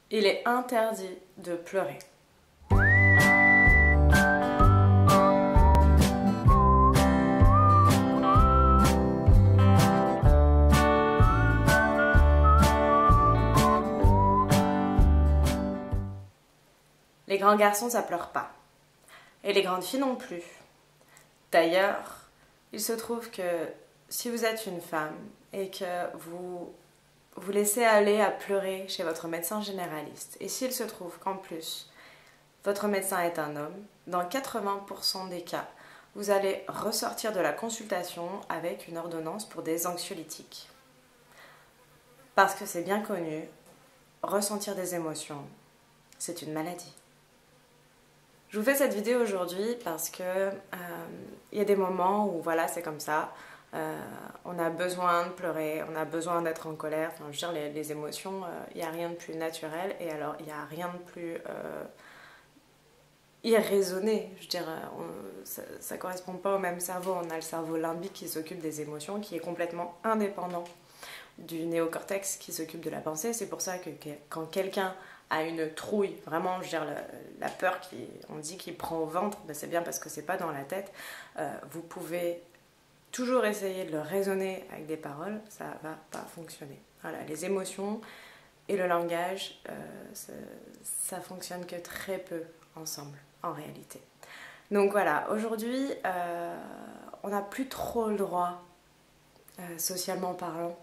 Il est interdit de pleurer. Les grands garçons, ça pleure pas. Et les grandes filles non plus. D'ailleurs, il se trouve que si vous êtes une femme et que vous vous laissez aller à pleurer chez votre médecin généraliste, et s'il se trouve qu'en plus, votre médecin est un homme, dans 80% des cas, vous allez ressortir de la consultation avec une ordonnance pour des anxiolytiques. Parce que c'est bien connu, ressentir des émotions, c'est une maladie. Je vous fais cette vidéo aujourd'hui parce que y a des moments où voilà, c'est comme ça. On a besoin de pleurer, on a besoin d'être en colère. Enfin, je veux dire, les émotions, il n'y a rien de plus naturel et alors il n'y a rien de plus irraisonné. Je veux dire, ça ne correspond pas au même cerveau. On a le cerveau limbique qui s'occupe des émotions, qui est complètement indépendant du néocortex qui s'occupe de la pensée. C'est pour ça que quand quelqu'un a une trouille, vraiment, je veux dire, la peur on dit qu'il prend au ventre, ben c'est bien parce que c'est pas dans la tête. Vous pouvez toujours essayer de le raisonner avec des paroles, ça va pas fonctionner. Voilà, les émotions et le langage, ça fonctionne que très peu ensemble, en réalité. Donc voilà, aujourd'hui, on n'a plus trop le droit, socialement parlant,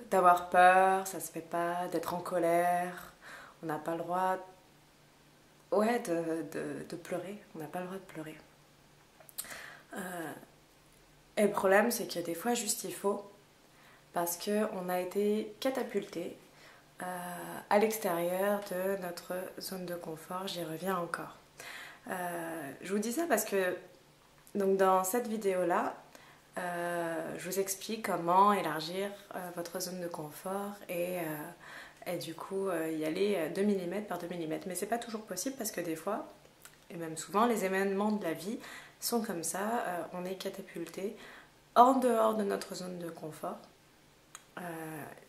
d'avoir peur, ça se fait pas, d'être en colère, on n'a pas le droit de pleurer, on n'a pas le droit de pleurer. Et le problème c'est que des fois juste il faut, parce qu'on a été catapulté à l'extérieur de notre zone de confort, j'y reviens encore. Je vous dis ça parce que donc dans cette vidéo là, je vous explique comment élargir votre zone de confort et du coup y aller 2 mm par 2 mm. Mais c'est pas toujours possible parce que des fois, et même souvent, les événements de la vie sont comme ça. On est catapulté en dehors de notre zone de confort,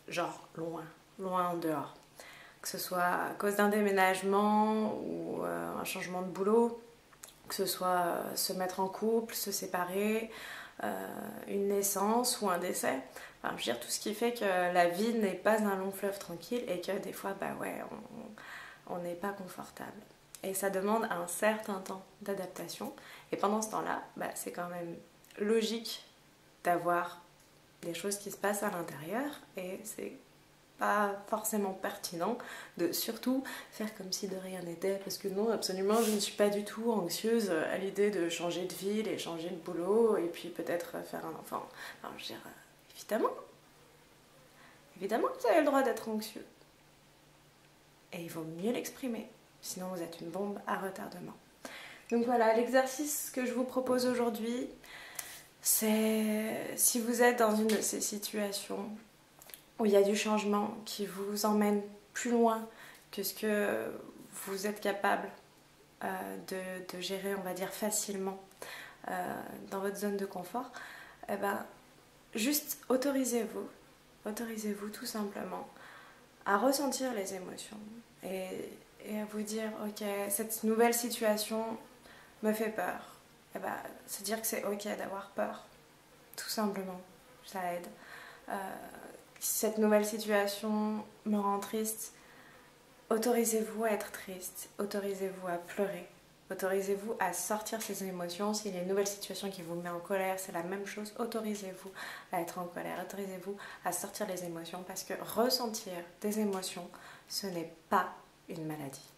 genre loin en dehors. Que ce soit à cause d'un déménagement ou un changement de boulot, que ce soit se mettre en couple, se séparer, une naissance ou un décès. Enfin, je veux dire, tout ce qui fait que la vie n'est pas un long fleuve tranquille et que des fois, bah ouais, on n'est pas confortable. Et ça demande un certain temps d'adaptation. Et pendant ce temps-là, bah, c'est quand même logique d'avoir des choses qui se passent à l'intérieur et c'est pas forcément pertinent de surtout faire comme si de rien n'était, parce que non, absolument, je ne suis pas du tout anxieuse à l'idée de changer de ville et changer de boulot et puis peut-être faire un enfant. Enfin, je veux dire, évidemment que vous avez le droit d'être anxieux. Et il vaut mieux l'exprimer, sinon vous êtes une bombe à retardement. Donc voilà, l'exercice que je vous propose aujourd'hui, c'est si vous êtes dans une de ces situations où il y a du changement qui vous emmène plus loin que ce que vous êtes capable de gérer, on va dire, facilement dans votre zone de confort, eh ben, juste autorisez-vous tout simplement à ressentir les émotions et à vous dire, ok, cette nouvelle situation me fait peur. Eh ben, se dire que c'est ok d'avoir peur, tout simplement, ça aide. Cette nouvelle situation me rend triste, autorisez-vous à être triste, autorisez-vous à pleurer, autorisez-vous à sortir ces émotions. S'il y a une nouvelle situation qui vous met en colère, c'est la même chose, autorisez-vous à être en colère, autorisez-vous à sortir les émotions parce que ressentir des émotions, ce n'est pas une maladie.